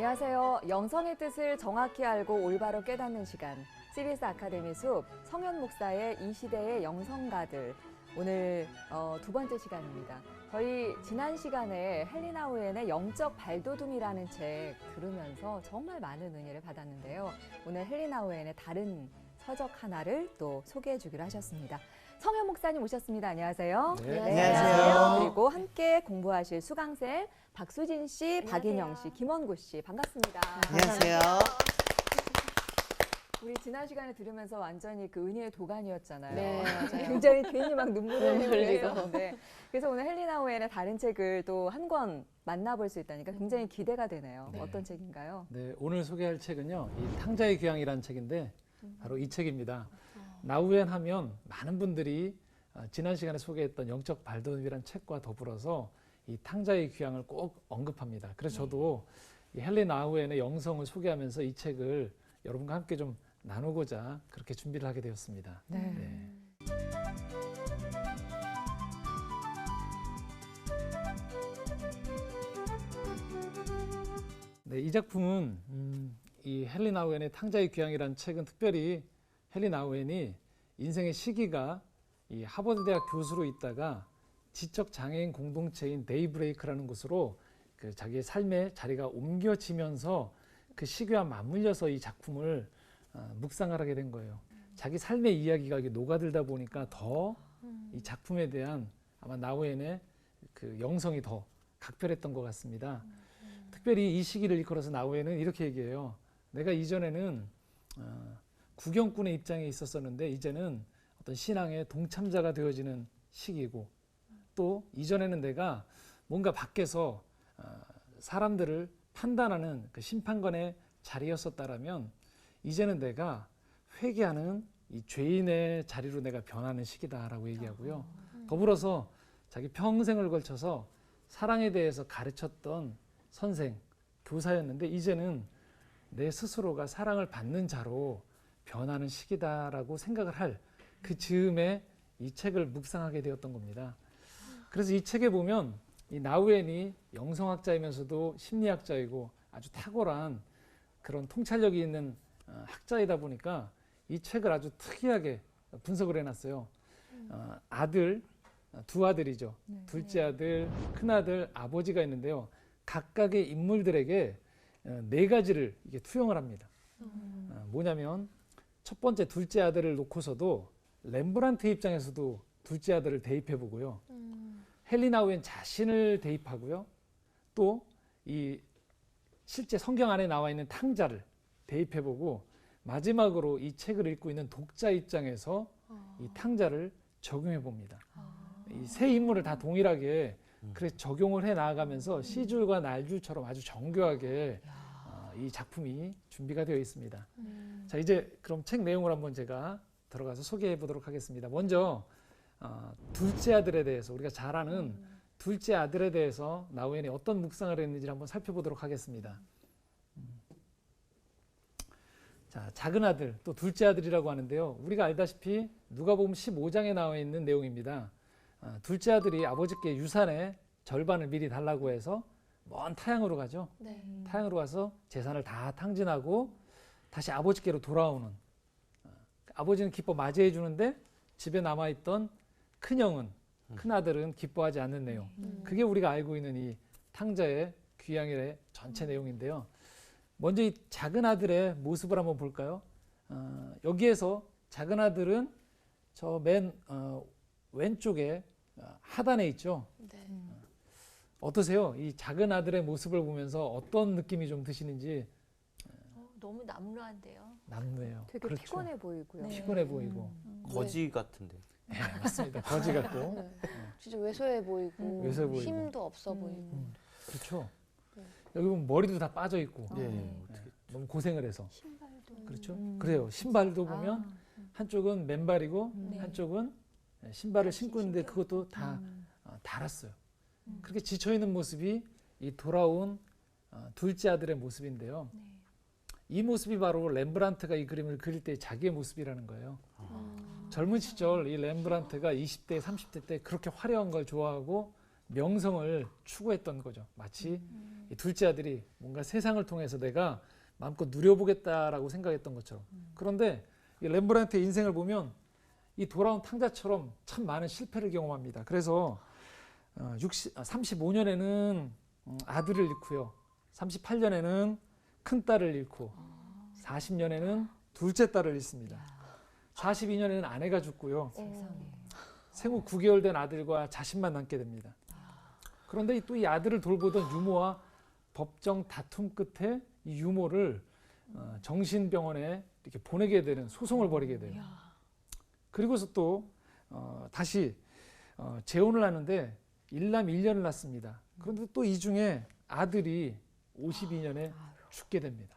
안녕하세요. 영성의 뜻을 정확히 알고 올바로 깨닫는 시간. CBS 아카데미 숲 성현 목사의 이 시대의 영성가들. 오늘 두 번째 시간입니다. 저희 지난 시간에 헨리 나우엔의 영적 발돋움이라는 책 들으면서 정말 많은 은혜를 받았는데요. 오늘 헨리 나우엔의 다른 서적 하나를 또 소개해 주기로 하셨습니다. 성현 목사님 오셨습니다. 안녕하세요. 네, 안녕하세요. 그리고 함께 공부하실 수강생 박수진 씨, 박인영 씨, 김원구 씨 반갑습니다. 안녕하세요. 우리 지난 시간에 들으면서 완전히 그 은혜의 도가니였잖아요. 네, 맞아요. 굉장히 괜히 막 눈물을 흘리고. 흘리고. 그래서 오늘 헨리 나우엔의 다른 책을 또 한 권 만나볼 수 있다니까 굉장히 기대가 되네요. 네. 어떤 책인가요? 네, 오늘 소개할 책은요, 이 탕자의 귀향이라는 책인데 바로 이 책입니다. 나우엔 하면 많은 분들이 지난 시간에 소개했던 영적 발돋움이라는 책과 더불어서 이 탕자의 귀향을 꼭 언급합니다. 그래서 저도 이 헨리 나우엔의 영성을 소개하면서 이 책을 여러분과 함께 좀 나누고자 그렇게 준비를 하게 되었습니다. 네. 네, 이 작품은 이 헨리 나우엔의 탕자의 귀향이라는 책은 특별히 헨리 나우엔이 인생의 시기가 이 하버드 대학 교수로 있다가 지적 장애인 공동체인 데이브레이크라는 곳으로 그 자기의 삶의 자리가 옮겨지면서 그 시기와 맞물려서 이 작품을 묵상을 하게 된 거예요. 자기 삶의 이야기가 이게 녹아들다 보니까 더 이 작품에 대한 아마 나우엔의 그 영성이 더 각별했던 것 같습니다. 특별히 이 시기를 일컬어서 나우엔은 이렇게 얘기해요. 내가 이전에는 구경꾼의 입장에 있었었는데 이제는 어떤 신앙의 동참자가 되어지는 시기고, 또 이전에는 내가 뭔가 밖에서 사람들을 판단하는 그 심판관의 자리였었다라면 이제는 내가 회개하는 이 죄인의 자리로 내가 변하는 시기다라고 얘기하고요. 더불어서 자기 평생을 걸쳐서 사랑에 대해서 가르쳤던 선생, 교사였는데 이제는 내 스스로가 사랑을 받는 자로 변하는 시기다라고 생각을 할 그 즈음에 이 책을 묵상하게 되었던 겁니다. 그래서 이 책에 보면 이 나우엔이 영성학자이면서도 심리학자이고 아주 탁월한 그런 통찰력이 있는 학자이다 보니까 이 책을 아주 특이하게 분석을 해놨어요. 아들, 두 아들이죠. 둘째 아들, 큰아들, 아버지가 있는데요. 각각의 인물들에게 네 가지를 이게 투영을 합니다. 뭐냐면 첫 번째 둘째 아들을 놓고서도 렘브란트 입장에서도 둘째 아들을 대입해 보고요. 헨리 나우엔 자신을 대입하고요. 또 이 실제 성경 안에 나와 있는 탕자를 대입해 보고 마지막으로 이 책을 읽고 있는 독자 입장에서 이 탕자를 적용해 봅니다. 이 세 인물을 다 동일하게 그래서 적용을 해 나아가면서 시줄과 날줄처럼 아주 정교하게 이 작품이 준비가 되어 있습니다. 자, 이제 그럼 책 내용을 한번 제가 들어가서 소개해 보도록 하겠습니다. 먼저 둘째 아들에 대해서, 우리가 잘 아는 둘째 아들에 대해서 나우엔이 어떤 묵상을 했는지 한번 살펴보도록 하겠습니다. 자, 작은 아들, 또 둘째 아들이라고 하는데요. 우리가 알다시피 누가복음 15장에 나와 있는 내용입니다. 둘째 아들이 아버지께 유산의 절반을 미리 달라고 해서 먼 타향으로 가죠. 네. 타향으로 가서 재산을 다 탕진하고 다시 아버지께로 돌아오는, 아버지는 기뻐 맞이해 주는데 집에 남아있던 큰형은, 큰아들은 기뻐하지 않는 내용. 그게 우리가 알고 있는 이 탕자의 귀향의 전체 내용인데요. 먼저 이 작은 아들의 모습을 한번 볼까요? 여기에서 작은 아들은 저 맨 왼쪽에 하단에 있죠. 네. 어떠세요? 이 작은 아들의 모습을 보면서 어떤 느낌이 좀 드시는지. 너무 남루한데요. 남루해요. 되게 그렇죠. 피곤해 보이고요. 네. 피곤해 보이고. 거지 같은데. 네, 맞습니다. 거지 같고. 네. 진짜 왜소해 보이고, 왜소해 보이고. 힘도 없어 보이고. 그렇죠. 네. 여기 보면 머리도 다 빠져 있고. 네. 네, 너무 고생을 해서. 신발도. 그렇죠. 그래요. 신발도 보면 한쪽은 맨발이고 네. 한쪽은 신발을 신고 있는데 그것도 다 닳았어요. 그렇게 지쳐있는 모습이 이 돌아온 둘째 아들의 모습인데요. 네. 이 모습이 바로 렘브란트가 이 그림을 그릴 때 자기의 모습이라는 거예요. 젊은 시절 이 렘브란트가 20대, 30대 때 그렇게 화려한 걸 좋아하고 명성을 추구했던 거죠. 마치 이 둘째 아들이 뭔가 세상을 통해서 내가 마음껏 누려보겠다라고 생각했던 것처럼. 그런데 이 렘브란트의 인생을 보면 이 돌아온 탕자처럼 참 많은 실패를 경험합니다. 그래서 35년에는 아들을 잃고요. 38년에는 큰 딸을 잃고 40년에는 둘째 딸을 잃습니다. 42년에는 아내가 죽고요. 세상에. 생후 9개월 된 아들과 자신만 남게 됩니다. 그런데 또 이 아들을 돌보던 유모와 법정 다툼 끝에 이 유모를 정신병원에 이렇게 보내게 되는 소송을 벌이게 돼요. 그리고서 또 다시 재혼을 하는데 일남 1년을 낳습니다. 그런데 또 이 중에 아들이 52년에 죽게 됩니다.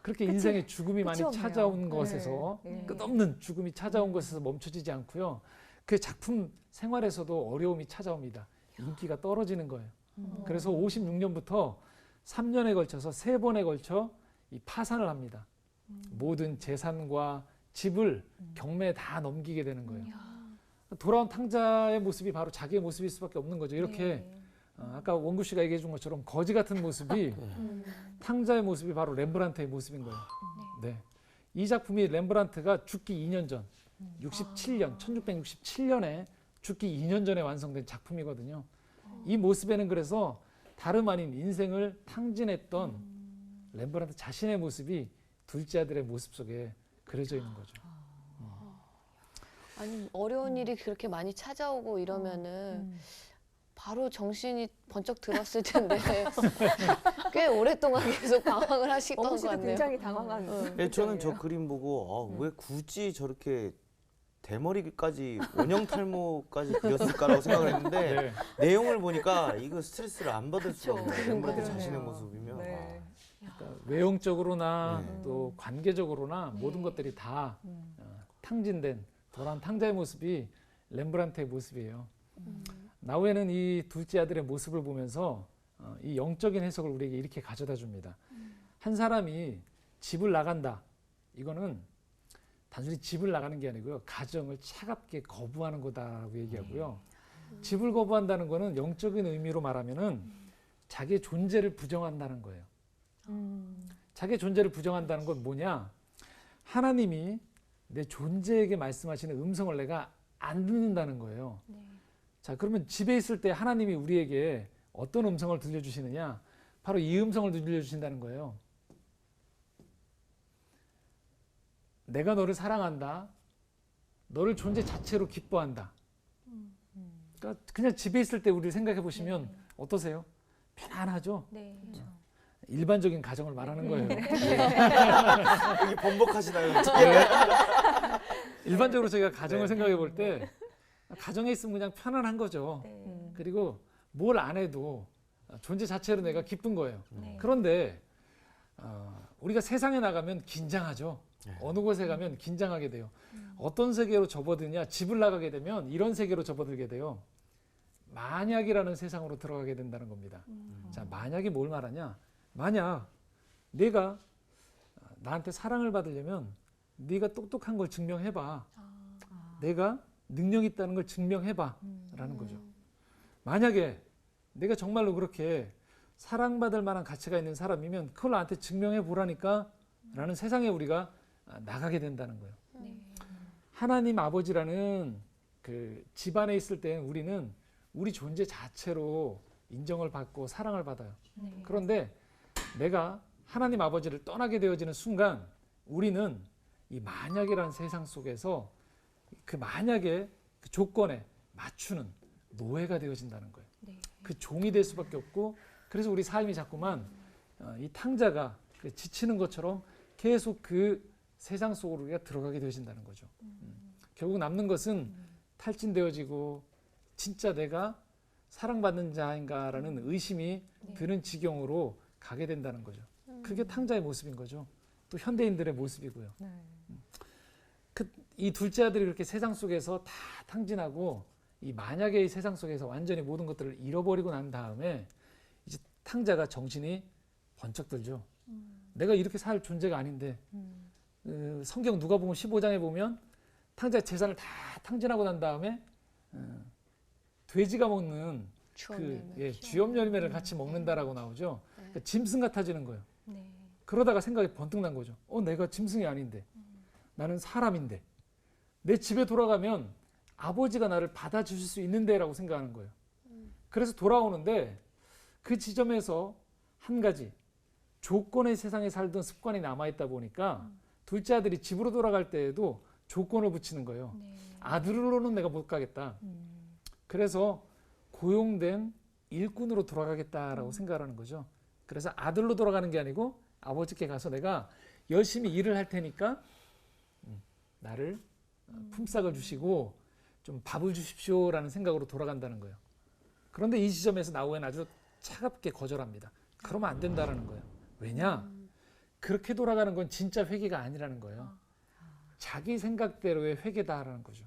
그렇게 인생의 죽음이 많이 없네요. 찾아온 것에서 네. 끝없는 죽음이 찾아온 것에서 멈춰지지 않고요. 그 작품 생활에서도 어려움이 찾아옵니다. 인기가 떨어지는 거예요. 그래서 56년부터 3년에 걸쳐서 3번에 걸쳐 이 파산을 합니다. 모든 재산과 집을 경매에 다 넘기게 되는 거예요. 돌아온 탕자의 모습이 바로 자기의 모습일 수밖에 없는 거죠. 이렇게 아까 원구 씨가 얘기해 준 것처럼 거지 같은 모습이 탕자의 모습이 바로 렘브란트의 모습인 거예요. 네. 이 작품이 렘브란트가 죽기 2년 전, 67년, 1667년에 죽기 2년 전에 완성된 작품이거든요. 이 모습에는 그래서 다름 아닌 인생을 탕진했던 렘브란트 자신의 모습이 둘째 아들의 모습 속에 그려져 있는 거죠. 아니 어려운 일이 그렇게 많이 찾아오고 이러면은 바로 정신이 번쩍 들었을 텐데 꽤 오랫동안 계속 방황을 하시던 원구 것 씨도 같네요. 굉장히 당황한. 네, 저는 저 표정이에요. 그림 보고 왜 굳이 저렇게 대머리까지 원형 탈모까지 그렸을까라고 생각을 했는데 네. 내용을 보니까 이거 스트레스를 안 받을 수가 그쵸. 없네요. 렘브란트 그러네요. 자신의 모습이면. 네. 그러니까 외형적으로나 네. 또 관계적으로나 모든 것들이 다 탕진된 돌아온 탕자의 모습이 렘브란트의 모습이에요. 나우에는 이 둘째 아들의 모습을 보면서 이 영적인 해석을 우리에게 이렇게 가져다 줍니다. 한 사람이 집을 나간다. 이거는 단순히 집을 나가는 게 아니고요. 가정을 차갑게 거부하는 거다라고 얘기하고요. 집을 거부한다는 거는 영적인 의미로 말하면은 자기의 존재를 부정한다는 거예요. 자기의 존재를 부정한다는 건 뭐냐? 하나님이 내 존재에게 말씀하시는 음성을 내가 안 듣는다는 거예요. 자, 그러면 집에 있을 때 하나님이 우리에게 어떤 음성을 들려주시느냐? 바로 이 음성을 들려주신다는 거예요. 내가 너를 사랑한다. 너를 존재 자체로 기뻐한다. 그러니까 그냥 집에 있을 때 우리 생각해 보시면 어떠세요? 편안하죠? 네. 일반적인 가정을 말하는 거예요. 이게 번복하시나요? 일반적으로 저희가 가정을 네. 생각해 볼 때 가정에 있으면 그냥 편안한 거죠. 그리고 뭘 안 해도 존재 자체로 내가 기쁜 거예요. 그런데 우리가 세상에 나가면 긴장하죠. 어느 곳에 가면 긴장하게 돼요. 어떤 세계로 접어드냐? 집을 나가게 되면 이런 세계로 접어들게 돼요. 만약이라는 세상으로 들어가게 된다는 겁니다. 자, 만약이 뭘 말하냐? 만약 내가 나한테 사랑을 받으려면 네가 똑똑한 걸 증명해봐. 내가 능력 있다는 걸 증명해봐. 라는 거죠. 만약에 내가 정말로 그렇게 사랑받을 만한 가치가 있는 사람이면 그걸 나한테 증명해 보라니까 라는 세상에 우리가 나가게 된다는 거예요. 하나님 아버지라는 그 집안에 있을 때 우리는 우리 존재 자체로 인정을 받고 사랑을 받아요. 그런데 내가 하나님 아버지를 떠나게 되어지는 순간 우리는 이 만약이라는 세상 속에서 그 만약의 그 조건에 맞추는 노예가 되어진다는 거예요. 그 종이 될 수밖에 없고 그래서 우리 삶이 자꾸만 이 탕자가 그 지치는 것처럼 계속 그 세상 속으로 우리가 들어가게 되어진다는 거죠. 결국 남는 것은 탈진되어지고 진짜 내가 사랑받는 자인가라는 의심이 드는 지경으로 가게 된다는 거죠. 그게 탕자의 모습인 거죠. 또 현대인들의 모습이고요. 이 둘째 아들이 그렇게 세상 속에서 다 탕진하고 이 만약의 세상 속에서 완전히 모든 것들을 잃어버리고 난 다음에 이제 탕자가 정신이 번쩍 들죠. 내가 이렇게 살 존재가 아닌데 성경 누가복음 15장에 보면 탕자의 재산을 다 탕진하고 난 다음에 돼지가 먹는 추억 그 열매. 주염 열매를 같이 먹는다라고 나오죠. 네. 그러니까 짐승 같아지는 거예요. 네. 그러다가 생각이 번뜩 난 거죠. 내가 짐승이 아닌데 나는 사람인데 내 집에 돌아가면 아버지가 나를 받아주실 수 있는데라고 생각하는 거예요. 그래서 돌아오는데 그 지점에서 한 가지 조건의 세상에 살던 습관이 남아있다 보니까 둘째 아들이 집으로 돌아갈 때에도 조건을 붙이는 거예요. 네. 아들로는 내가 못 가겠다. 그래서 고용된 일꾼으로 돌아가겠다라고 생각하는 거죠. 그래서 아들로 돌아가는 게 아니고 아버지께 가서 내가 열심히 일을 할 테니까 나를 품삯을 주시고 좀 밥을 주십시오라는 생각으로 돌아간다는 거예요. 그런데 이 지점에서 나우에는 아주 차갑게 거절합니다. 그러면 안 된다라는 거예요. 왜냐? 그렇게 돌아가는 건 진짜 회개가 아니라는 거예요. 자기 생각대로의 회개다라는 거죠.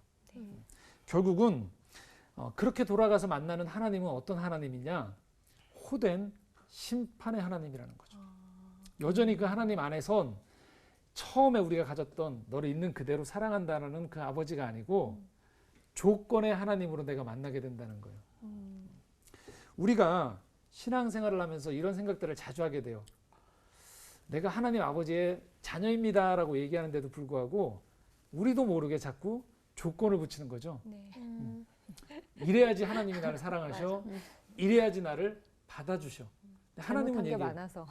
결국은 그렇게 돌아가서 만나는 하나님은 어떤 하나님이냐? 호된 심판의 하나님이라는 거죠. 여전히 그 하나님 안에선 처음에 우리가 가졌던 너를 있는 그대로 사랑한다는 그 아버지가 아니고 조건의 하나님으로 내가 만나게 된다는 거예요. 우리가 신앙생활을 하면서 이런 생각들을 자주 하게 돼요. 내가 하나님 아버지의 자녀입니다라고 얘기하는데도 불구하고 우리도 모르게 자꾸 조건을 붙이는 거죠. 네. 이래야지 하나님이 나를 사랑하셔. 이래야지 나를 받아주셔. 잘못한 하나님은 게 얘기해요. 많아서.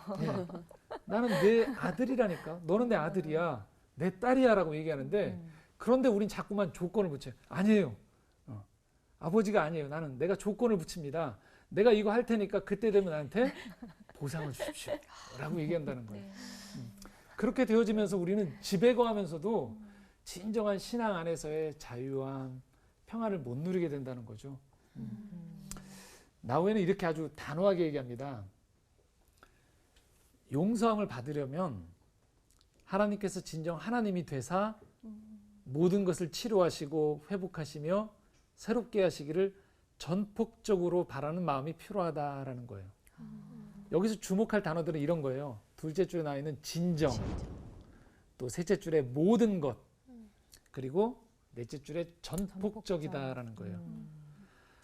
나는 내 아들이라니까. 너는 내 아들이야. 내 딸이야라고 얘기하는데 그런데 우린 자꾸만 조건을 붙여요. 아니에요. 아버지가 아니에요. 나는 내가 조건을 붙입니다. 내가 이거 할 테니까 그때 되면 나한테 보상을 주십시오. 라고 얘기한다는 거예요. 네. 그렇게 되어지면서 우리는 지배거하면서도 진정한 신앙 안에서의 자유함, 평안을 못 누리게 된다는 거죠. 나우에는 이렇게 아주 단호하게 얘기합니다. 용서함을 받으려면 하나님께서 진정 하나님이 되사 모든 것을 치료하시고 회복하시며 새롭게 하시기를 전폭적으로 바라는 마음이 필요하다라는 거예요. 여기서 주목할 단어들은 이런 거예요. 둘째 줄에 나와 있는 진정, 또 셋째 줄에 모든 것, 그리고 넷째 줄에 전폭적이다라는 거예요.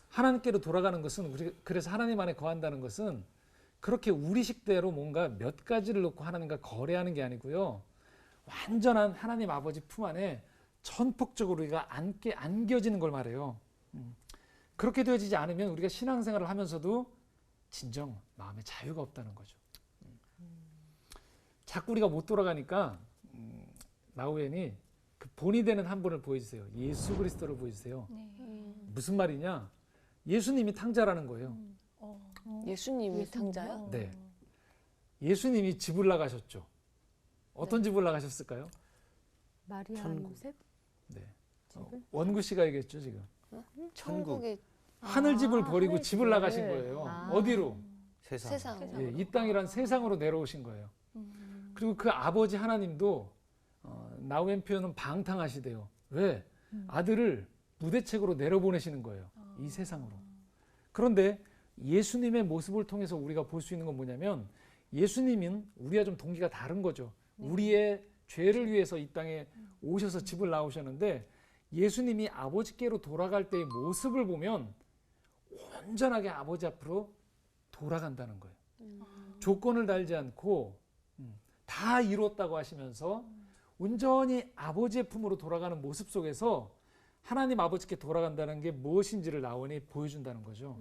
하나님께로 돌아가는 것은 그래서 하나님 안에 거한다는 것은 그렇게 우리 식대로 뭔가 몇 가지를 놓고 하나님과 거래하는 게 아니고요. 완전한 하나님 아버지 품 안에 전폭적으로 우리가 안겨지는 걸 말해요. 그렇게 되어지지 않으면 우리가 신앙생활을 하면서도 진정 마음의 자유가 없다는 거죠. 자꾸 우리가 못 돌아가니까 나우엔이 그 본이 되는 한 분을 보여주세요. 예수 그리스도를 보여주세요. 네. 무슨 말이냐? 예수님이 탕자라는 거예요. 예수님이 탕자요? 네. 예수님이 집을 나가셨죠. 어떤 집을 나가셨을까요? 마리아 천국. 요셉? 네. 집을? 원구 씨가 얘기했죠, 지금. 천국의 하늘 집을 버리고 하늘 집을 집을. 나가신 거예요. 아. 어디로? 세상. 예, 이 땅이란 세상으로 내려오신 거예요. 그리고 그 아버지 하나님도 나우엔 표현은 방탕하시대요. 왜? 아들을 무대책으로 내려보내시는 거예요. 이 세상으로. 그런데 예수님의 모습을 통해서 우리가 볼 수 있는 건 뭐냐면 예수님은 우리와 좀 동기가 다른 거죠. 우리의 죄를 위해서 이 땅에 오셔서 집을 나오셨는데 예수님이 아버지께로 돌아갈 때의 모습을 보면 온전하게 아버지 앞으로 돌아간다는 거예요. 조건을 달지 않고 다 이뤘다고 하시면서 온전히 아버지의 품으로 돌아가는 모습 속에서 하나님 아버지께 돌아간다는 게 무엇인지를 나우엔이 보여준다는 거죠.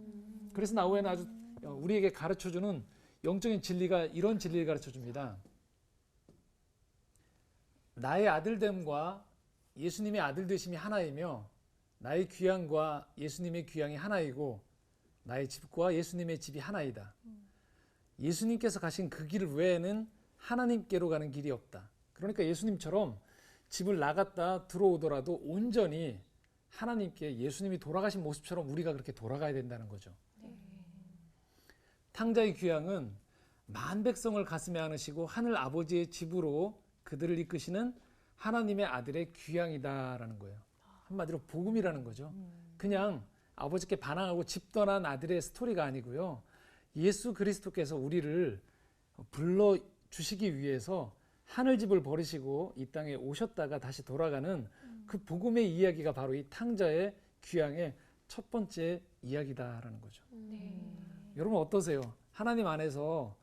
그래서 나우엔은 아주 우리에게 가르쳐주는 영적인 진리가 이런 진리를 가르쳐줍니다. 나의 아들됨과 예수님의 아들되심이 하나이며 나의 귀향과 예수님의 귀향이 하나이고 나의 집과 예수님의 집이 하나이다. 예수님께서 가신 그 길 외에는 하나님께로 가는 길이 없다. 그러니까 예수님처럼 집을 나갔다 들어오더라도 온전히 하나님께 예수님이 돌아가신 모습처럼 우리가 그렇게 돌아가야 된다는 거죠. 탕자의 귀향은 만백성을 가슴에 안으시고 하늘 아버지의 집으로 그들을 이끄시는 하나님의 아들의 귀향이다라는 거예요. 한마디로 복음이라는 거죠. 그냥 아버지께 반항하고 집 떠난 아들의 스토리가 아니고요. 예수 그리스도께서 우리를 불러주시기 위해서 하늘집을 버리시고 이 땅에 오셨다가 다시 돌아가는 그 복음의 이야기가 바로 이 탕자의 귀향의 첫 번째 이야기다라는 거죠. 네. 여러분 어떠세요? 하나님 안에서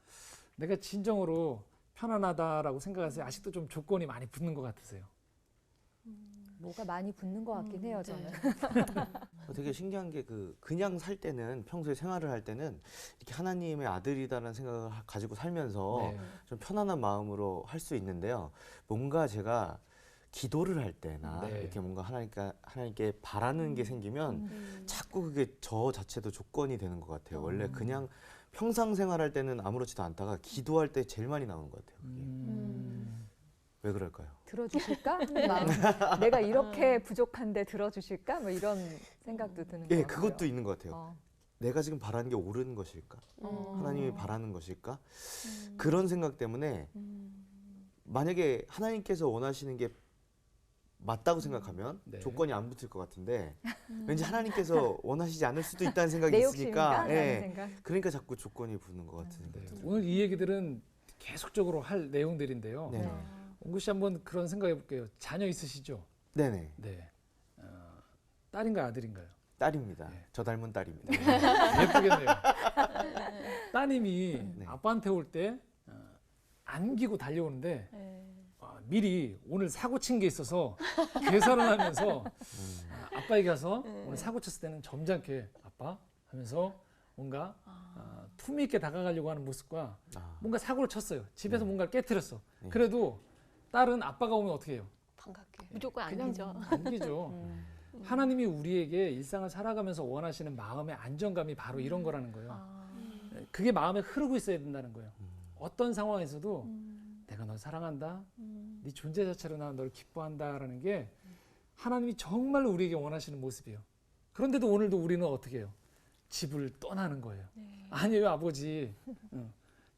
내가 진정으로 편안하다라고 생각하세요? 아직도 좀 조건이 많이 붙는 것 같으세요? 뭐가 많이 붙는 것 같긴 해요, 저는. 되게 신기한 게 그냥 살 때는 평소에 생활을 할 때는 이렇게 하나님의 아들이다라는 생각을 가지고 살면서 네. 좀 편안한 마음으로 할 수 있는데요. 뭔가 제가 기도를 할 때나 네. 이렇게 뭔가 하나님께 바라는 게 생기면 자꾸 그게 저 자체도 조건이 되는 것 같아요. 원래 그냥 평상 생활할 때는 아무렇지도 않다가 기도할 때 제일 많이 나오는 것 같아요. 그게. 왜 그럴까요? 들어주실까? 하는 마음. 내가 이렇게 부족한데 들어주실까? 뭐 이런 생각도 드는 것 예, 같아요. 그것도 있는 것 같아요. 어. 내가 지금 바라는 게 옳은 것일까? 어. 하나님이 바라는 것일까? 그런 생각 때문에 만약에 하나님께서 원하시는 게 맞다고 생각하면 네. 조건이 안 붙을 것 같은데 왠지 하나님께서 원하시지 않을 수도 있다는 생각이 내 있으니까 욕심인가? 라는 생각. 그러니까 자꾸 조건이 붙는 것 같은 네. 생각이 오늘 이 얘기들은 계속적으로 할 내용들인데요. 네. 옹구 씨 한번 그런 생각해 볼게요. 자녀 있으시죠? 네네. 네. 딸인가요, 아들인가요? 딸입니다. 네. 저 닮은 딸입니다. 예쁘겠네요. 따님이 네. 아빠한테 올 때 안기고 달려오는데 네. 미리 오늘 사고 친 게 있어서 계산을 하면서 아빠에게 가서 오늘 사고 쳤을 때는 점잖게 아빠 하면서 뭔가 품위 있게 다가가려고 하는 모습과 아, 뭔가 사고를 쳤어요. 집에서 네. 뭔가를 깨트렸어. 네. 그래도 딸은 아빠가 오면 어떻게 해요? 반갑게. 무조건 그냥 아니죠. 안기죠. 하나님이 우리에게 일상을 살아가면서 원하시는 마음의 안정감이 바로 이런 거라는 거예요. 그게 마음에 흐르고 있어야 된다는 거예요. 어떤 상황에서도 내가 널 사랑한다. 네 존재 자체로 나 널 기뻐한다라는 게 하나님이 정말로 우리에게 원하시는 모습이에요. 그런데도 오늘도 우리는 어떻게 해요? 집을 떠나는 거예요. 아니에요, 아버지.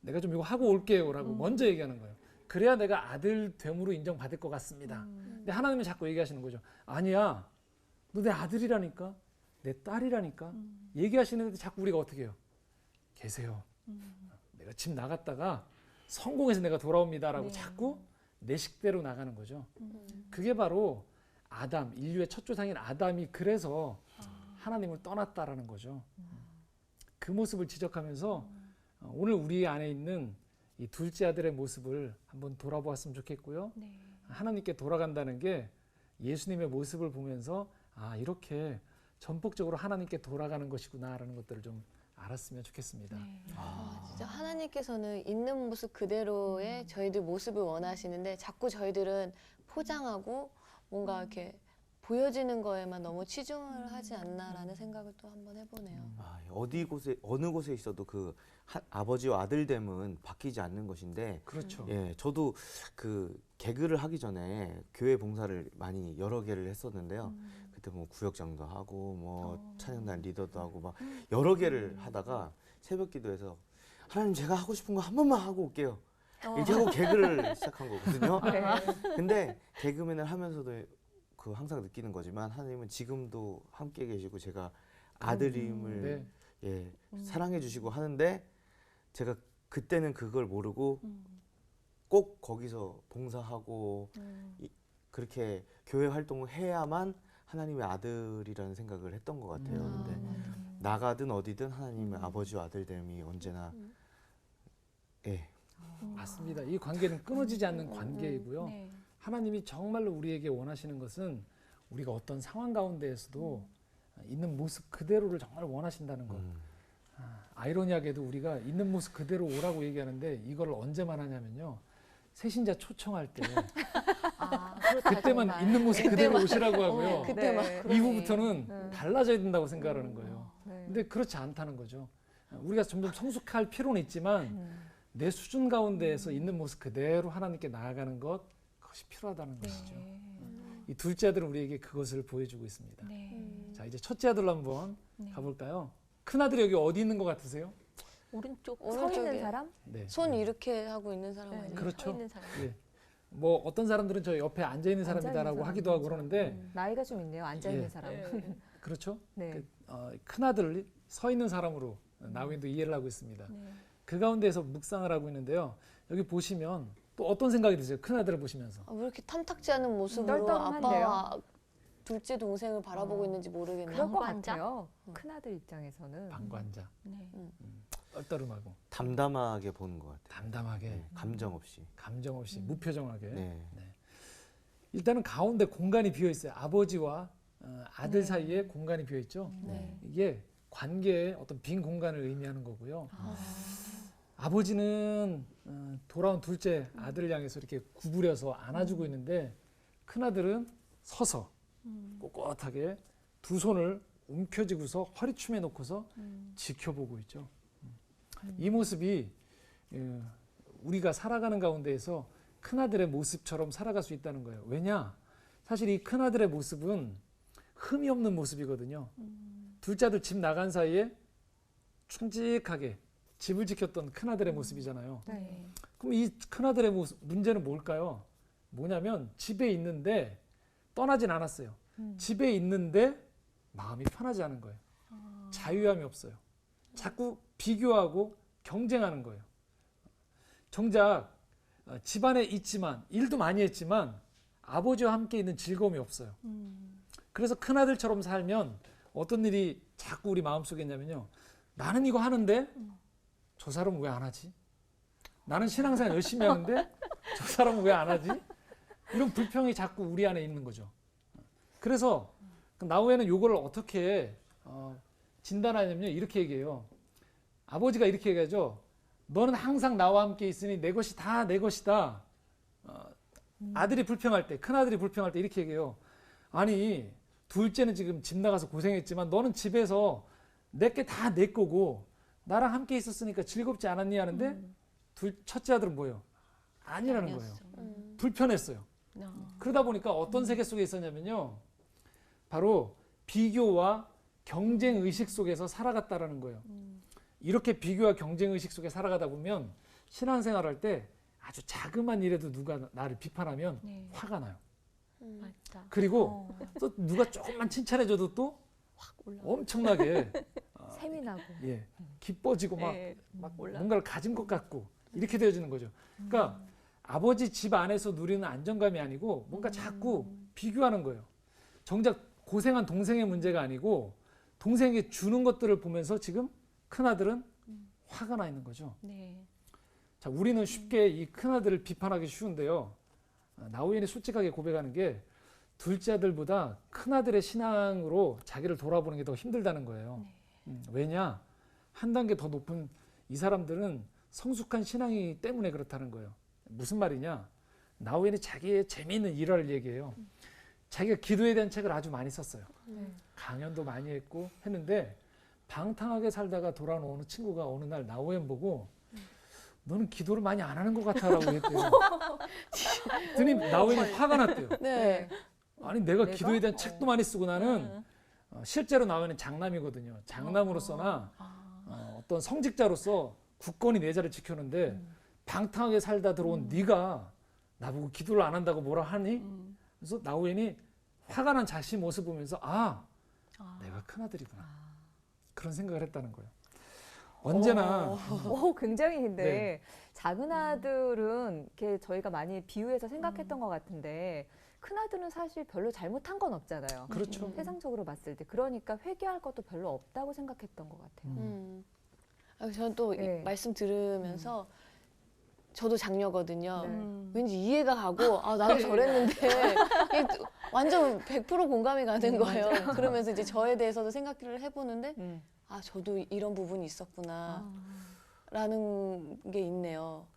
내가 좀 이거 하고 올게요라고 먼저 얘기하는 거예요. 그래야 내가 아들 됨으로 인정받을 것 같습니다. 근데 하나님은 자꾸 얘기하시는 거죠. 아니야, 너 내 아들이라니까, 내 딸이라니까. 얘기하시는데 자꾸 우리가 어떻게 해요? 계세요. 내가 집 나갔다가 성공해서 내가 돌아옵니다라고 자꾸 내 식대로 나가는 거죠. 그게 바로 아담, 인류의 첫 조상인 아담이 그래서 하나님을 떠났다라는 거죠. 그 모습을 지적하면서 오늘 우리 안에 있는 이 둘째 아들의 모습을 한번 돌아보았으면 좋겠고요. 하나님께 돌아간다는 게 예수님의 모습을 보면서 아, 이렇게 전폭적으로 하나님께 돌아가는 것이구나라는 것들을 좀 알았으면 좋겠습니다. 진짜 하나님께서는 있는 모습 그대로의 저희들 모습을 원하시는데 자꾸 저희들은 포장하고 뭔가 이렇게 보여지는 거에만 너무 치중을 하지 않나라는 생각을 또 한번 해보네요. 아, 어느 곳에 있어도 아버지와 아들됨은 바뀌지 않는 것인데 그렇죠. 예, 저도 그 개그를 하기 전에 교회 봉사를 많이 여러 개를 했었는데요. 그때 뭐 구역장도 하고 뭐 찬양단 리더도 하고 막 여러 개를 하다가 새벽 기도에서 하나님 제가 하고 싶은 거 한 번만 하고 올게요. 이렇게 하고 개그를 시작한 거거든요. 근데 개그맨을 하면서도 항상 느끼는 거지만 하나님은 지금도 함께 계시고 제가 아들임을 예, 사랑해 주시고 하는데 제가 그때는 그걸 모르고 꼭 거기서 봉사하고 그렇게 교회 활동을 해야만 하나님의 아들이라는 생각을 했던 것 같아요. 근데 나가든 어디든 하나님의 아버지와 아들됨이 언제나 예. 맞습니다. 이 관계는 끊어지지 않는 관계이고요. 하나님이 정말로 우리에게 원하시는 것은 우리가 어떤 상황 가운데에서도 있는 모습 그대로를 정말 원하신다는 것. 아이러니하게도 우리가 있는 모습 그대로 오라고 얘기하는데 이걸 언제만 하냐면요. 새신자 초청할 때 그때만 있는 모습 그대로 오시라고 하고요. 그때만. 이후부터는 달라져야 된다고 생각하는 거예요. 네. 근데 그렇지 않다는 거죠. 우리가 점점 성숙할 필요는 있지만 내 수준 가운데에서 있는 모습 그대로 하나님께 나아가는 것 그것이 필요하다는 것이죠. 이 둘째 아들은 우리에게 그것을 보여주고 있습니다. 자, 이제 첫째 아들로 한번 가볼까요? 큰 아들이 여기 어디 있는 것 같으세요? 오른쪽 서 있는 오른쪽에 사람? 네. 손 이렇게 하고 있는 사람 아니에요? 그렇죠. 서 있는 사람. 예. 뭐 어떤 사람들은 저 옆에 앉아 있는 앉아 사람이다라고 있는 하기도 하고 사람. 그러는데 나이가 좀 있네요. 앉아 있는 예. 사람. 그렇죠. 네. 큰 아들 서 있는 사람으로 나윈도 이해를 하고 있습니다. 그 가운데에서 묵상을 하고 있는데요. 여기 보시면 또 어떤 생각이 드세요? 큰 아들을 보시면서. 왜 이렇게 탐탁지 않은 모습으로 떨떠름한데요? 아빠 둘째 동생을 바라보고 있는지 모르겠네요. 그럴 것 방관자? 같아요. 음. 큰아들 입장에서는. 방관자, 네. 떨떠름하고 담담하게 보는 것 같아요. 담담하게, 네, 감정 없이. 감정 없이 무표정하게. 네. 일단은 가운데 공간이 비어 있어요. 아버지와 아들 네. 사이에 공간이 비어 있죠. 네. 이게 관계의 어떤 빈 공간을 의미하는 거고요. 아. 아버지는 돌아온 둘째 아들을 향해서 이렇게 구부려서 안아주고 있는데 큰아들은 서서 꼿꼿하게 두 손을 움켜쥐고서 허리춤에 놓고서 지켜보고 있죠. 이 모습이 우리가 살아가는 가운데에서 큰아들의 모습처럼 살아갈 수 있다는 거예요. 왜냐? 사실 이 큰아들의 모습은 흠이 없는 모습이거든요. 둘째 아들 집 나간 사이에 충직하게 집을 지켰던 큰아들의 모습이잖아요. 네. 그럼 이 큰아들의 모습, 문제는 뭘까요? 뭐냐면 집에 있는데 떠나진 않았어요. 집에 있는데 마음이 편하지 않은 거예요. 자유함이 없어요. 자꾸 비교하고 경쟁하는 거예요. 정작 집안에 있지만 일도 많이 했지만 아버지와 함께 있는 즐거움이 없어요. 그래서 큰아들처럼 살면 어떤 일이 자꾸 우리 마음속에 있냐면요. 나는 이거 하는데 저 사람은 왜 안 하지? 나는 신앙생활 열심히 하는데 저 사람은 왜 안 하지? 이런 불평이 자꾸 우리 안에 있는 거죠. 그래서 나우에는 이걸 어떻게 진단하냐면요. 이렇게 얘기해요. 아버지가 이렇게 얘기하죠. 너는 항상 나와 함께 있으니 내 것이 다 내 것이다. 아들이 불평할 때, 큰아들이 불평할 때 이렇게 얘기해요. 아니, 둘째는 지금 집 나가서 고생했지만 너는 집에서 내게 다 내 거고 나랑 함께 있었으니까 즐겁지 않았니 하는데 첫째 아들은 뭐예요? 아니라는 거예요. 불편했어요. 그러다 보니까 어떤 세계 속에 있었냐면요. 바로 비교와 경쟁 의식 속에서 살아갔다라는 거예요. 이렇게 비교와 경쟁 의식 속에 살아가다 보면 신앙생활 할 때 아주 자그만 일에도 누가 나를 비판하면 네. 화가 나요. 맞다. 그리고 또 누가 조금만 칭찬해줘도 또 확 올라. 엄청나게 셈이 나고. 예, 기뻐지고 막, 네, 막 올라. 뭔가를 가진 것 같고 이렇게 되어지는 거죠. 그러니까 아버지 집 안에서 누리는 안정감이 아니고 뭔가 자꾸 비교하는 거예요. 정작 고생한 동생의 문제가 아니고 동생에게 주는 것들을 보면서 지금 큰아들은 화가 나 있는 거죠. 네. 자, 우리는 쉽게 이 큰아들을 비판하기 쉬운데요. 나우엔이 솔직하게 고백하는 게 둘째 아들보다 큰아들의 신앙으로 자기를 돌아보는 게 더 힘들다는 거예요. 왜냐? 한 단계 더 높은 이 사람들은 성숙한 신앙이기 때문에 그렇다는 거예요. 무슨 말이냐? 나우엔이 자기의 재미있는 일화를 얘기해요. 자기가 기도에 대한 책을 아주 많이 썼어요. 강연도 많이 했고 했는데 방탕하게 살다가 돌아온 어느 친구가 어느 날 나우엔 보고 너는 기도를 많이 안 하는 것 같아라고 했대요. 그랬더니 나우엔이 화가 났대요. 네. 아니 내가 내가? 기도에 대한 책도 많이 쓰고 나는 실제로 나우엔은 장남이거든요. 장남으로서나 어떤 성직자로서 굳건히 내 자리를 지켰는데 방탕하게 살다 들어온 네가 나보고 기도를 안 한다고 뭐라 하니? 그래서 나우엔이 화가 난 자신 모습 보면서 내가 큰아들이구나. 그런 생각을 했다는 거예요. 언제나 오, 굉장히 근데 네. 작은 아들은 이렇게 저희가 많이 비유해서 생각했던 것 같은데 큰 아들은 사실 별로 잘못한 건 없잖아요. 그렇죠. 세상적으로 봤을 때 그러니까 회개할 것도 별로 없다고 생각했던 것 같아요. 저는 또 네. 말씀 들으면서 저도 장녀거든요. 네. 왠지 이해가 가고 나도 저랬는데 이게 완전 100% 공감이 가는 거예요. 그러면서 이제 저에 대해서도 생각을 해보는데 저도 이런 부분이 있었구나 라는 게 있네요.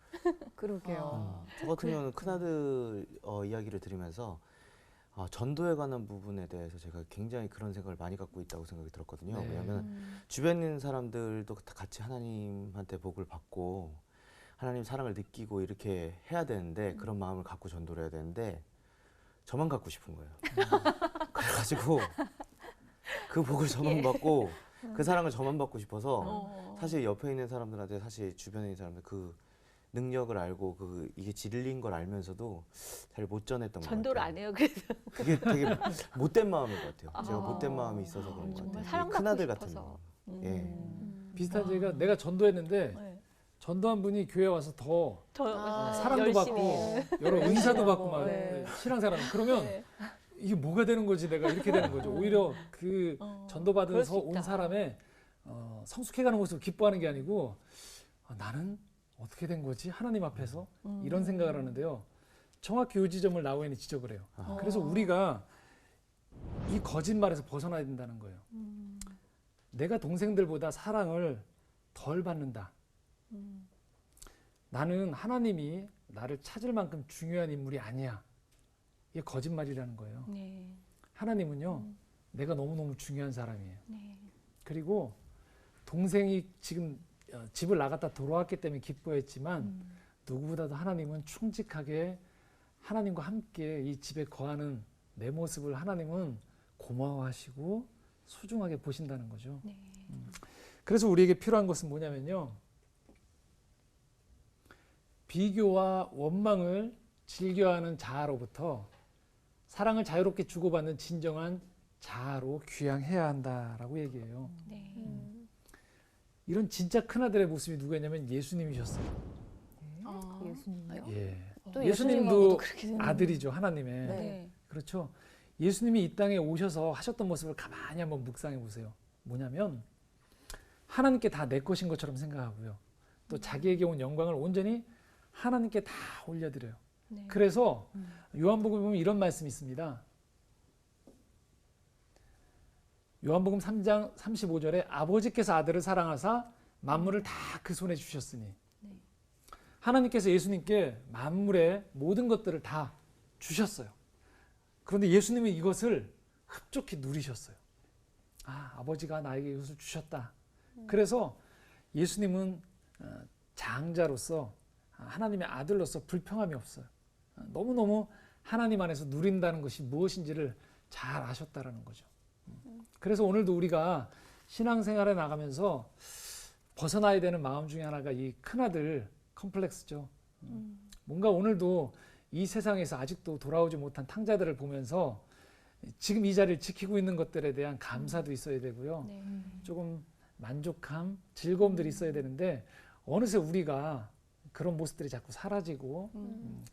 그러게요. 저 같은 경우는 큰아들 이야기를 들으면서 전도에 관한 부분에 대해서 제가 굉장히 그런 생각을 많이 갖고 있다고 생각이 들었거든요. 네. 왜냐하면 주변에 있는 사람들도 다 같이 하나님한테 복을 받고 하나님 사랑을 느끼고 이렇게 해야 되는데 그런 마음을 갖고 전도를 해야 되는데 저만 갖고 싶은 거예요. 그래가지고 그 복을 저만 받고 그 사랑을 저만 받고 싶어서 사실 옆에 있는 사람들한테 사실 주변에 있는 사람들 그 능력을 알고 이게 진리인 걸 알면서도 잘 못 전했던 것 같아요. 전도를 안 해요. 그래서 그게 되게 못된 마음인 것 같아요. 제가 못된 마음이 있어서 그런 것 정말 같아요. 사랑받고 큰아들 같은 싶어서. 마음. 예. 비슷한 얘기가 내가 전도했는데 네. 전도한 분이 교회 와서 더 더 사랑도 열심히. 받고 여러 은사도 받고 막 네. 신앙생활 그러면 네. 이게 뭐가 되는 거지 내가 이렇게 되는 거죠. 오히려 그 그럴 전도받은 수 온 있다. 사람의 성숙해가는 모습을 기뻐하는 게 아니고 나는 어떻게 된 거지 하나님 앞에서 이런 생각을 하는데요. 정확히 이 지점을 나우엔이 지적을 해요. 그래서 우리가 이 거짓말에서 벗어나야 된다는 거예요. 내가 동생들보다 사랑을 덜 받는다. 나는 하나님이 나를 찾을 만큼 중요한 인물이 아니야. 이게 거짓말이라는 거예요. 네. 하나님은요, 내가 너무너무 중요한 사람이에요. 네. 그리고 동생이 지금 집을 나갔다 돌아왔기 때문에 기뻐했지만 누구보다도 하나님은 충직하게 하나님과 함께 이 집에 거하는 내 모습을 하나님은 고마워하시고 소중하게 보신다는 거죠. 네. 그래서 우리에게 필요한 것은 뭐냐면요. 비교와 원망을 즐겨하는 자아로부터 사랑을 자유롭게 주고받는 진정한 자아로 귀향해야 한다라고 얘기해요. 네. 이런 진짜 큰아들의 모습이 누구였냐면 예수님이셨어요. 아. 예수님요? 예. 또 예수님도 예수님하고도 그렇게 되는 아들이죠, 하나님의. 네. 그렇죠. 예수님이 이 땅에 오셔서 하셨던 모습을 가만히 한번 묵상해 보세요. 뭐냐면 하나님께 다 내 것인 것처럼 생각하고요. 또 자기에게 온 영광을 온전히 하나님께 다 올려드려요. 네. 그래서 요한복음에 보면 이런 말씀이 있습니다. 요한복음 3장 35절에 아버지께서 아들을 사랑하사 만물을 다 그 손에 주셨으니 네. 하나님께서 예수님께 만물의 모든 것들을 다 주셨어요. 그런데 예수님은 이것을 흡족히 누리셨어요. 아버지가 나에게 이것을 주셨다. 그래서 예수님은 장자로서 하나님의 아들로서 불평함이 없어요. 너무너무 하나님 안에서 누린다는 것이 무엇인지를 잘 아셨다라는 거죠. 그래서 오늘도 우리가 신앙생활에 나가면서 벗어나야 되는 마음 중에 하나가 이 큰아들 컴플렉스죠. 뭔가 오늘도 이 세상에서 아직도 돌아오지 못한 탕자들을 보면서 지금 이 자리를 지키고 있는 것들에 대한 감사도 있어야 되고요. 네. 조금 만족함, 즐거움들이 있어야 되는데 어느새 우리가 그런 모습들이 자꾸 사라지고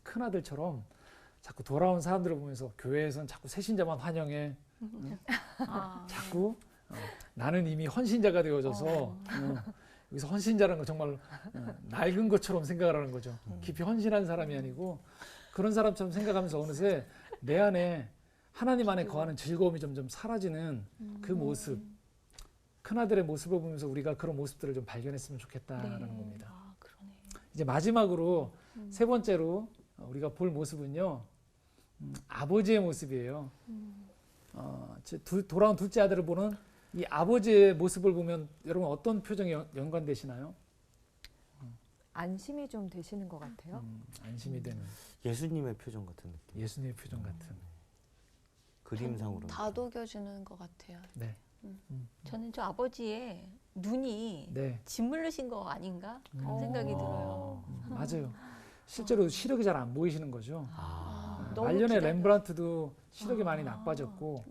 큰아들처럼 자꾸 돌아온 사람들을 보면서 교회에서는 자꾸 새신자만 환영해. 아. 자꾸 나는 이미 헌신자가 되어져서 여기서 헌신자라는 거 정말 낡은 것처럼 생각을 하는 거죠. 깊이 헌신한 사람이 아니고 그런 사람처럼 생각하면서 어느새 내 안에 하나님 안에 거하는 즐거움이 점점 사라지는 그 모습, 큰아들의 모습을 보면서 우리가 그런 모습들을 좀 발견했으면 좋겠다라는 네. 겁니다. 아, 그러네. 이제 마지막으로 세 번째로 우리가 볼 모습은요, 아버지의 모습이에요. 돌아온 둘째 아들을 보는 이 아버지의 모습을 보면 여러분 어떤 표정이 연관되시나요? 안심이 좀 되시는 것 같아요. 안심이 되는 예수님의 표정 같은 느낌. 예수님의 표정 같은. 그림상으로. 다독여주는 것 같아요. 네, 저는 저 아버지의 눈이 네. 짓물르신 거 아닌가 그런 생각이 들어요. 맞아요. 실제로 시력이 잘 안 보이시는 거죠. 너무 말년에 기다려. 렘브란트도 시력이 많이 나빠졌고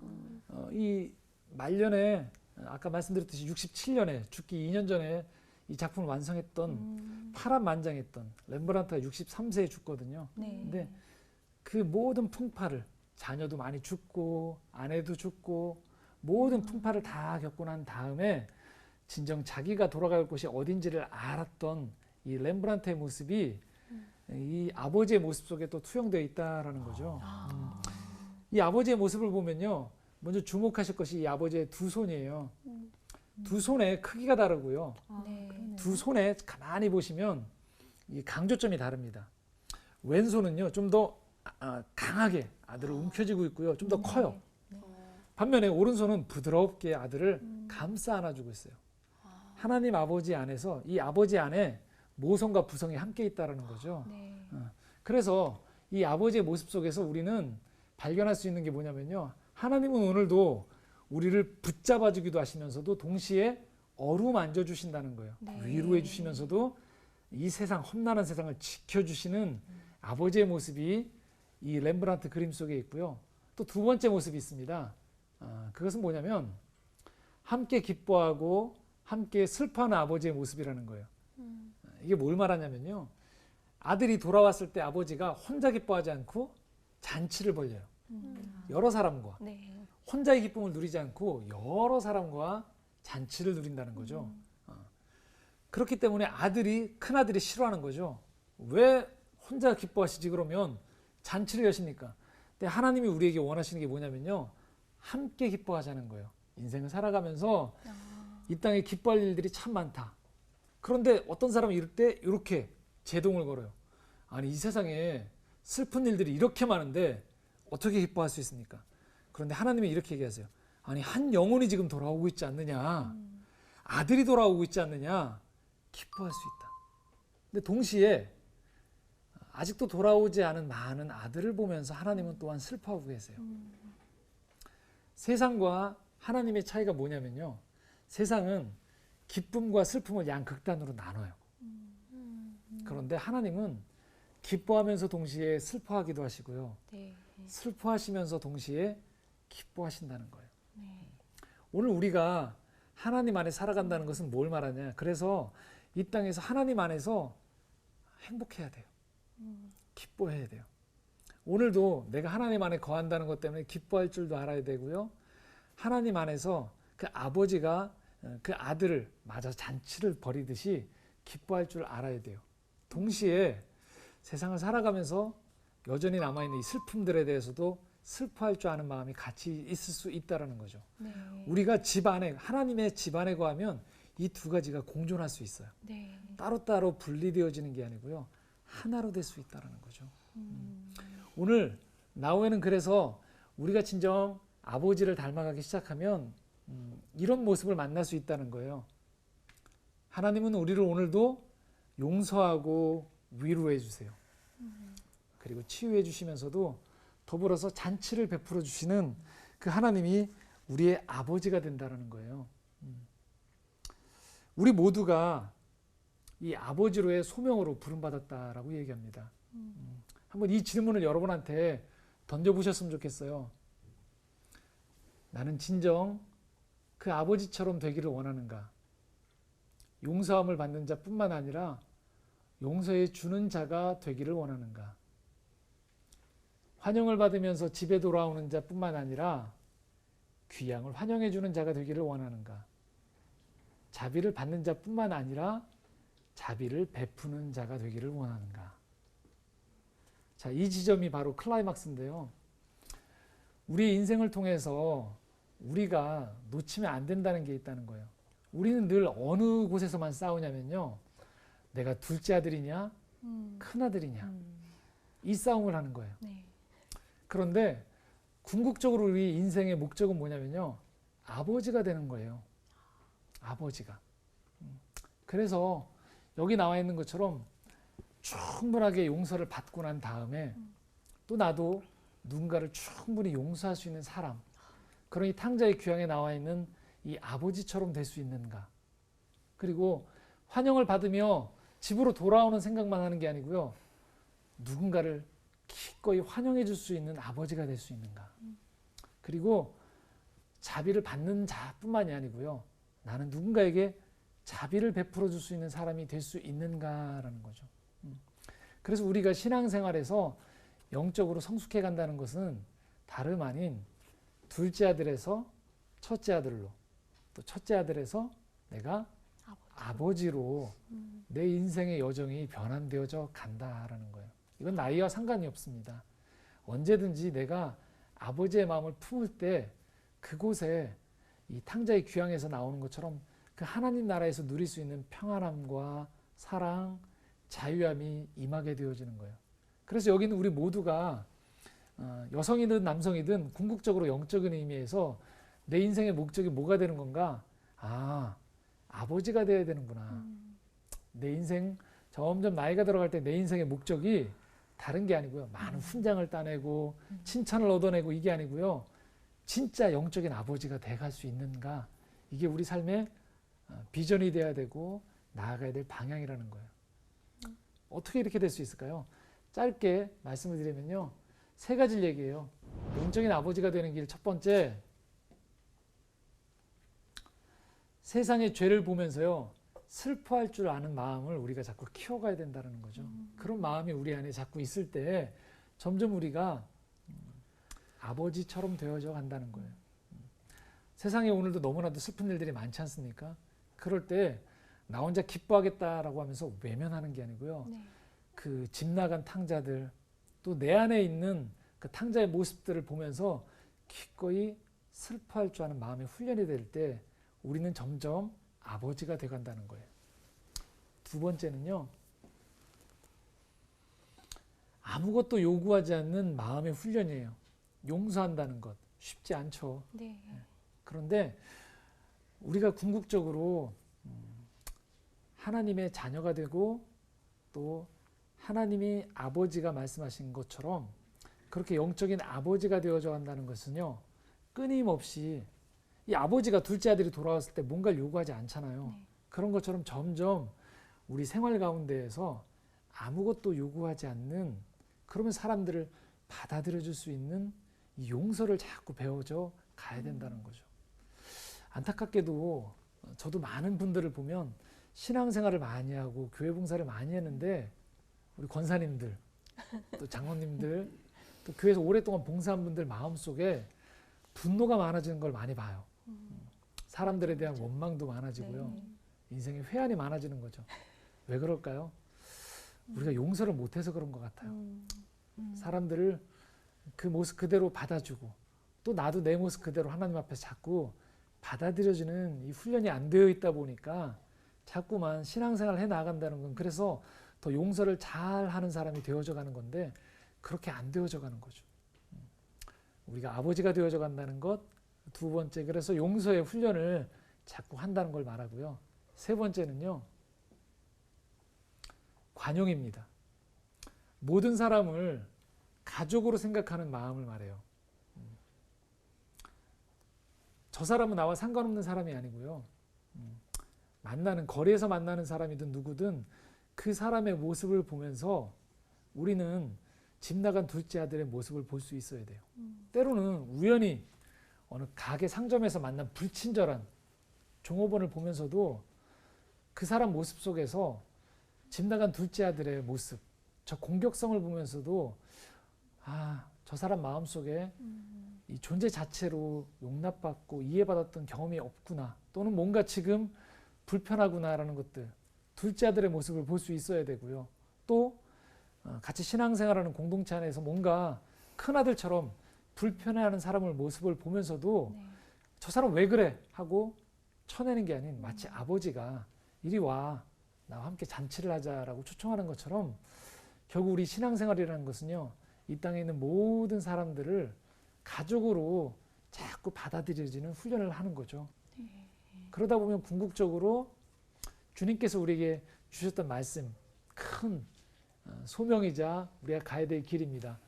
이 말년에 아까 말씀드렸듯이 67년에 죽기 2년 전에 이 작품을 완성했던 파란만장했던 렘브란트가 63세에 죽거든요. 네. 근데 그 모든 풍파를 자녀도 많이 죽고 아내도 죽고 모든 풍파를 다 겪고 난 다음에 진정 자기가 돌아갈 곳이 어딘지를 알았던 이 렘브란트의 모습이 이 아버지의 모습 속에 또 투영되어 있다라는 거죠. 이 아버지의 모습을 보면요, 먼저 주목하실 것이 이 아버지의 두 손이에요. 두 손의 크기가 다르고요. 네. 두 손에 가만히 보시면 이 강조점이 다릅니다. 왼손은요 좀 더 강하게 아들을 움켜쥐고 있고요, 좀 더 커요. 반면에 오른손은 부드럽게 아들을 감싸 안아주고 있어요. 하나님 아버지 안에서 이 아버지 안에 모성과 부성이 함께 있다라는 거죠. 네. 그래서 이 아버지의 모습 속에서 우리는 발견할 수 있는 게 뭐냐면요, 하나님은 오늘도 우리를 붙잡아주기도 하시면서도 동시에 어루만져 주신다는 거예요. 네. 위로해 주시면서도 이 세상, 험난한 세상을 지켜주시는 아버지의 모습이 이 렘브란트 그림 속에 있고요. 또 두 번째 모습이 있습니다. 그것은 뭐냐면 함께 기뻐하고 함께 슬퍼하는 아버지의 모습이라는 거예요. 이게 뭘 말하냐면요, 아들이 돌아왔을 때 아버지가 혼자 기뻐하지 않고 잔치를 벌려요. 여러 사람과 네. 혼자의 기쁨을 누리지 않고 여러 사람과 잔치를 누린다는 거죠. 그렇기 때문에 큰 아들이 싫어하는 거죠. 왜 혼자 기뻐하시지 그러면 잔치를 여십니까? 근데 하나님이 우리에게 원하시는 게 뭐냐면요. 함께 기뻐하자는 거예요. 인생을 살아가면서 이 땅에 기뻐할 일들이 참 많다. 그런데 어떤 사람은 이럴 때 이렇게 제동을 걸어요. 아니 이 세상에 슬픈 일들이 이렇게 많은데 어떻게 기뻐할 수 있습니까? 그런데 하나님이 이렇게 얘기하세요. 아니 한 영혼이 지금 돌아오고 있지 않느냐. 아들이 돌아오고 있지 않느냐. 기뻐할 수 있다. 근데 동시에 아직도 돌아오지 않은 많은 아들을 보면서 하나님은 또한 슬퍼하고 계세요. 세상과 하나님의 차이가 뭐냐면요. 세상은 기쁨과 슬픔을 양극단으로 나눠요. 그런데 하나님은 기뻐하면서 동시에 슬퍼하기도 하시고요. 네. 슬퍼하시면서 동시에 기뻐하신다는 거예요. 네. 오늘 우리가 하나님 안에 살아간다는 것은 뭘 말하냐. 그래서 이 땅에서 하나님 안에서 행복해야 돼요. 기뻐해야 돼요. 오늘도 내가 하나님 안에 거한다는 것 때문에 기뻐할 줄도 알아야 되고요. 하나님 안에서 그 아버지가 그 아들을 맞아 잔치를 벌이듯이 기뻐할 줄 알아야 돼요. 동시에 세상을 살아가면서 여전히 남아있는 이 슬픔들에 대해서도 슬퍼할 줄 아는 마음이 같이 있을 수 있다는 거죠. 네. 우리가 집 안에 하나님의 집 안에 거하면 이 두 가지가 공존할 수 있어요. 네. 따로따로 분리되어지는 게 아니고요. 하나로 될 수 있다는 거죠. 오늘 나우에는 그래서 우리가 진정 아버지를 닮아가기 시작하면 이런 모습을 만날 수 있다는 거예요. 하나님은 우리를 오늘도 용서하고 위로해 주세요. 그리고 치유해 주시면서도 더불어서 잔치를 베풀어 주시는 그 하나님이 우리의 아버지가 된다는 거예요. 우리 모두가 이 아버지로의 소명으로 부름받았다라고 얘기합니다. 한번 이 질문을 여러분한테 던져보셨으면 좋겠어요. 나는 진정 그 아버지처럼 되기를 원하는가? 용서함을 받는 자뿐만 아니라 용서해 주는 자가 되기를 원하는가? 환영을 받으면서 집에 돌아오는 자뿐만 아니라 귀양을 환영해 주는 자가 되기를 원하는가? 자비를 받는 자뿐만 아니라 자비를 베푸는 자가 되기를 원하는가? 자, 이 지점이 바로 클라이막스인데요. 우리 인생을 통해서 우리가 놓치면 안 된다는 게 있다는 거예요. 우리는 늘 어느 곳에서만 싸우냐면요. 내가 둘째 아들이냐, 큰 아들이냐. 이 싸움을 하는 거예요. 네. 그런데 궁극적으로 우리 인생의 목적은 뭐냐면요. 아버지가 되는 거예요. 아버지가. 그래서 여기 나와 있는 것처럼 충분하게 용서를 받고 난 다음에 또 나도 누군가를 충분히 용서할 수 있는 사람. 그러니 탕자의 귀향에 나와 있는 이 아버지처럼 될 수 있는가. 그리고 환영을 받으며 집으로 돌아오는 생각만 하는 게 아니고요. 누군가를 기꺼이 환영해 줄 수 있는 아버지가 될 수 있는가. 그리고 자비를 받는 자뿐만이 아니고요. 나는 누군가에게 자비를 베풀어 줄 수 있는 사람이 될 수 있는가라는 거죠. 그래서 우리가 신앙생활에서 영적으로 성숙해 간다는 것은 다름 아닌 둘째 아들에서 첫째 아들로, 또 첫째 아들에서 내가 아버지로 내 인생의 여정이 변환되어져 간다라는 거예요. 이건 나이와 상관이 없습니다. 언제든지 내가 아버지의 마음을 품을 때 그곳에 이 탕자의 귀향에서 나오는 것처럼 그 하나님 나라에서 누릴 수 있는 평안함과 사랑, 자유함이 임하게 되어지는 거예요. 그래서 여기는 우리 모두가 여성이든 남성이든 궁극적으로 영적인 의미에서 내 인생의 목적이 뭐가 되는 건가? 아, 아버지가 되어야 되는구나. 내 인생 점점 나이가 들어갈 때 내 인생의 목적이 다른 게 아니고요. 많은 훈장을 따내고 칭찬을 얻어내고 이게 아니고요. 진짜 영적인 아버지가 돼갈 수 있는가? 이게 우리 삶의 비전이 돼야 되고 나아가야 될 방향이라는 거예요. 어떻게 이렇게 될 수 있을까요? 짧게 말씀을 드리면요. 세 가지를 얘기해요. 영적인 아버지가 되는 길 첫 번째, 세상의 죄를 보면서요. 슬퍼할 줄 아는 마음을 우리가 자꾸 키워가야 된다는 거죠. 그런 마음이 우리 안에 자꾸 있을 때 점점 우리가 아버지처럼 되어져 간다는 거예요. 세상에 오늘도 너무나도 슬픈 일들이 많지 않습니까? 그럴 때 나 혼자 기뻐하겠다라고 하면서 외면하는 게 아니고요. 네. 그 집 나간 탕자들 또 내 안에 있는 그 탕자의 모습들을 보면서 기꺼이 슬퍼할 줄 아는 마음의 훈련이 될 때 우리는 점점 아버지가 돼간다는 거예요. 두 번째는요. 아무것도 요구하지 않는 마음의 훈련이에요. 용서한다는 것 쉽지 않죠. 네. 그런데 우리가 궁극적으로 하나님의 자녀가 되고 또 하나님이 아버지가 말씀하신 것처럼 그렇게 영적인 아버지가 되어져 간다는 것은요. 끊임없이 이 아버지가 둘째 아들이 돌아왔을 때 뭔가를 요구하지 않잖아요. 네. 그런 것처럼 점점 우리 생활 가운데에서 아무것도 요구하지 않는 그러면 사람들을 받아들여 줄 수 있는 이 용서를 자꾸 배워져 가야 된다는 거죠. 안타깝게도 저도 많은 분들을 보면 신앙생활을 많이 하고 교회 봉사를 많이 했는데 우리 권사님들 또 장로님들 또 교회에서 오랫동안 봉사한 분들 마음속에 분노가 많아지는 걸 많이 봐요. 사람들에 대한 원망도 많아지고요. 네. 인생에 회한이 많아지는 거죠. 왜 그럴까요? 우리가 용서를 못해서 그런 것 같아요. 사람들을 그 모습 그대로 받아주고 또 나도 내 모습 그대로 하나님 앞에서 자꾸 받아들여지는 이 훈련이 안 되어 있다 보니까 자꾸만 신앙생활을 해 나간다는 건 그래서 더 용서를 잘 하는 사람이 되어져 가는 건데 그렇게 안 되어져 가는 거죠. 우리가 아버지가 되어져 간다는 것 두 번째 그래서 용서의 훈련을 자꾸 한다는 걸 말하고요. 세 번째는요. 관용입니다. 모든 사람을 가족으로 생각하는 마음을 말해요. 저 사람은 나와 상관없는 사람이 아니고요. 만나는 거리에서 만나는 사람이든 누구든 그 사람의 모습을 보면서 우리는 집 나간 둘째 아들의 모습을 볼 수 있어야 돼요. 때로는 우연히 어느 가게 상점에서 만난 불친절한 종업원을 보면서도 그 사람 모습 속에서 집 나간 둘째 아들의 모습, 저 공격성을 보면서도 아, 저 사람 마음속에 이 존재 자체로 용납받고 이해받았던 경험이 없구나 또는 뭔가 지금 불편하구나라는 것들 둘째 아들의 모습을 볼 수 있어야 되고요. 또 같이 신앙생활하는 공동체 안에서 뭔가 큰아들처럼 불편해하는 사람의 모습을 보면서도 네. 저 사람 왜 그래 하고 쳐내는 게 아닌 마치 아버지가 이리 와 나와 함께 잔치를 하자라고 초청하는 것처럼 결국 우리 신앙생활이라는 것은요. 이 땅에 있는 모든 사람들을 가족으로 자꾸 받아들여지는 훈련을 하는 거죠. 그러다 보면 궁극적으로 주님께서 우리에게 주셨던 말씀 큰 소명이자 우리가 가야 될 길입니다.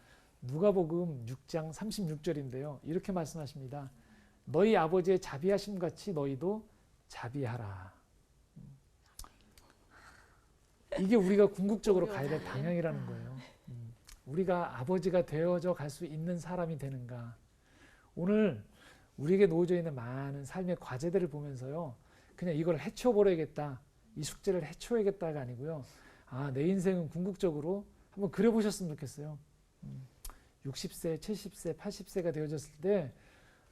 누가복음 6장 36절인데요. 이렇게 말씀하십니다. 너희 아버지의 자비하심 같이 너희도 자비하라. 이게 우리가 궁극적으로 가야 될 방향이라는 거예요. 우리가 아버지가 되어져 갈 수 있는 사람이 되는가. 오늘 우리에게 놓여져 있는 많은 삶의 과제들을 보면서요. 그냥 이걸 헤쳐버려야겠다. 이 숙제를 헤쳐야겠다가 아니고요. 아, 내 인생은 궁극적으로 한번 그려보셨으면 좋겠어요. 60세, 70세, 80세가 되어졌을 때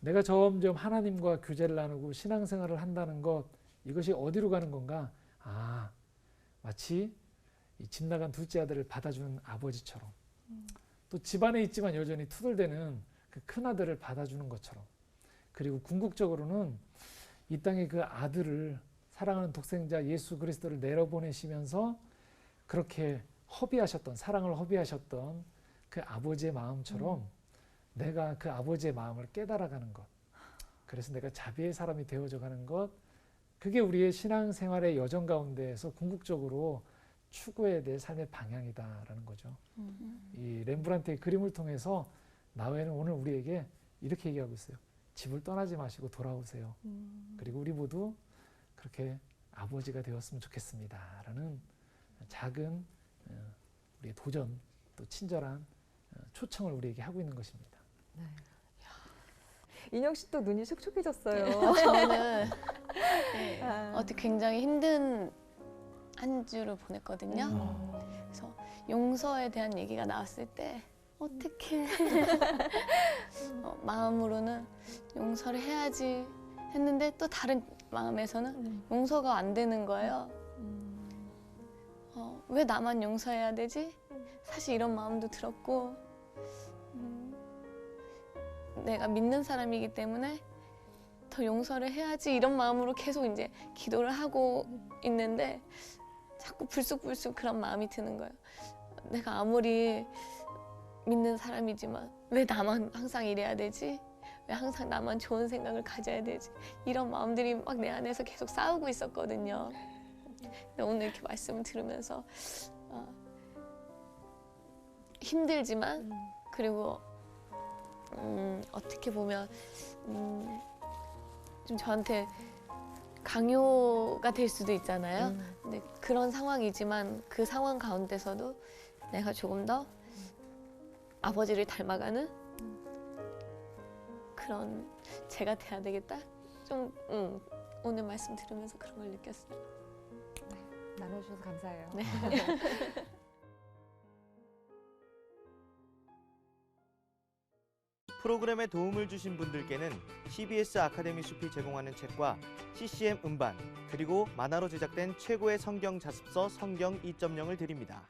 내가 점점 하나님과 교제를 나누고 신앙생활을 한다는 것 이것이 어디로 가는 건가? 아, 마치 이 집 나간 둘째 아들을 받아주는 아버지처럼 또 집안에 있지만 여전히 투덜대는 그 큰아들을 받아주는 것처럼 그리고 궁극적으로는 이 땅에 그 아들을 사랑하는 독생자 예수 그리스도를 내려보내시면서 그렇게 허비하셨던 사랑을 허비하셨던 그 아버지의 마음처럼 내가 그 아버지의 마음을 깨달아가는 것 그래서 내가 자비의 사람이 되어져 가는 것 그게 우리의 신앙생활의 여정 가운데에서 궁극적으로 추구해야 될 삶의 방향이다라는 거죠. 이 렘브란트의 그림을 통해서 나웨는 오늘 우리에게 이렇게 얘기하고 있어요. 집을 떠나지 마시고 돌아오세요. 그리고 우리 모두 그렇게 아버지가 되었으면 좋겠습니다. 라는 작은 우리의 도전 또 친절한 초청을 우리에게 하고 있는 것입니다. 네. 인영 씨 또 눈이 촉촉해졌어요. 저는 네, 아. 어떻게 굉장히 힘든 한 주를 보냈거든요. 그래서 용서에 대한 얘기가 나왔을 때 어떻게 마음으로는 용서를 해야지 했는데 또 다른 마음에서는 용서가 안 되는 거예요. 왜 나만 용서해야 되지? 사실 이런 마음도 들었고 내가 믿는 사람이기 때문에 더 용서를 해야지 이런 마음으로 계속 이제 기도를 하고 있는데 자꾸 불쑥불쑥 그런 마음이 드는 거예요. 내가 아무리 믿는 사람이지만 왜 나만 항상 이래야 되지? 왜 항상 나만 좋은 생각을 가져야 되지? 이런 마음들이 막 내 안에서 계속 싸우고 있었거든요. 근데 오늘 이렇게 말씀을 들으면서 힘들지만 그리고 어떻게 보면 좀 저한테 강요가 될 수도 있잖아요. 근데 그런 상황이지만 그 상황 가운데서도 내가 조금 더 아버지를 닮아가는 그런 제가 돼야 되겠다. 좀 오늘 말씀 들으면서 그런 걸 느꼈어요. 나눠주셔서 감사해요. 네. 프로그램에 도움을 주신 분들께는 CBS 아카데미 숲이 제공하는 책과 CCM 음반 그리고 만화로 제작된 최고의 성경 자습서 성경 2.0을 드립니다.